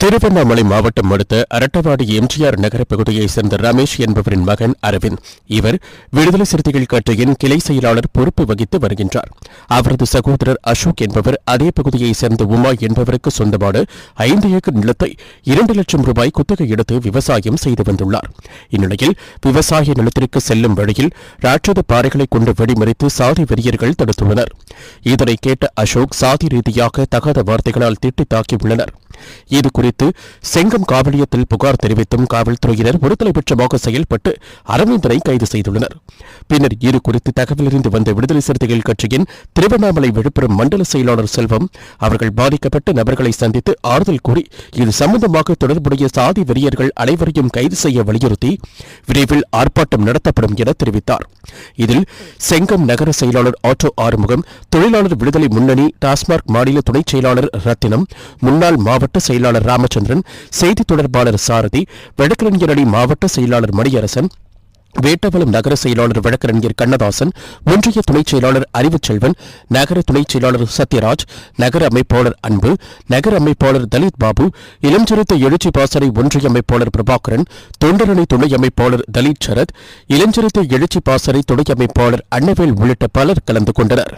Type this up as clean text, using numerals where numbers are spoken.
திருவண்ணாமலை மாவட்டம் அடுத்த அரட்டவாடி எம்ஜிஆர் நகர பகுதியைச் சேர்ந்த ரமேஷ் என்பவரின் மகன் அரவிந்த். இவர் விடுதலை சிறுத்தைகள் கட்சியின் கிளை செயலாளர் பொறுப்பு வகித்து வருகின்றார். அவரது சகோதரர் அசோக் என்பவர் அதே பகுதியைச் சேர்ந்த உமா என்பவருக்கு சொந்தமான 5 ஏக்கர் நிலத்தை 2 லட்சம் ரூபாய் குத்தகை எடுத்து விவசாயம் செய்து வந்துள்ளார். இந்நிலையில் விவசாய நிலத்திற்கு செல்லும் வழியில் ராட்சத பாறைகளை கொண்டு வெடிமறித்து சாதி வெறியர்கள் தடுத்துள்ளனர். இதனை கேட்ட அசோக் சாதி ரீதியாக தகாத வார்த்தைகளால் திட்டி தாக்கியுள்ளனர். இதுகுறித்து செங்கம் காவலியத்தில் புகார் தெரிவித்தும் காவல்துறையினர் ஒருதலைபட்சமாக செயல்பட்டு அரவிந்தனை கைது செய்துள்ளனர். பின்னர் இதுகுறித்து தகவலறிந்து வந்த விடுதலை சிறுத்தைகள் கட்சியின் திருவண்ணாமலை விழுப்புரம் மண்டல செயலாளர் செல்வம் அவர்கள் பாதிக்கப்பட்ட நபர்களை சந்தித்து ஆறுதல் கூறி இது சம்பந்தமாக தொடர்புடைய சாதி வெறியர்கள் அனைவரையும் கைது செய்ய வலியுறுத்தி விரைவில் ஆர்ப்பாட்டம் நடத்தப்படும் என தெரிவித்தார். இதில் செங்கம் நகர செயலாளர் ஆட்டோ ஆறுமுகம், தொழிலாளர் விடுதலை முன்னணி டாஸ்மார்க் மாநில துணைச் செயலாளர் ரத்தினம், முன்னாள் மாவட்ட செயலாளர் ராமச்சந்திரன், செய்தி தொடர்பாளர் சாரதி, வழக்கறிஞர் அணி மாவட்ட செயலாளர் மணியரசன், வேட்டவலம் நகர செயலாளர் வழக்கறிஞர் கண்ணதாசன், ஒன்றிய துணைச் செயலாளர் அறிவுச்செல்வன், நகர துணைச் செயலாளர் சத்யராஜ், நகர அமைப்பாளர் அன்பு, நகர அமைப்பாளர் தலித் பாபு, இளஞ்சிறுத்தை எழுச்சி பாசறை ஒன்றிய அமைப்பாளர் பிரபாகரன், தொண்டரணி துணை அமைப்பாளர் தலித் சரத், இளஞ்சிறுத்தை எழுச்சி பாசறை துணை அமைப்பாளர் அன்னவேல் உள்ளிட்ட பலர் கலந்து கொண்டனர்.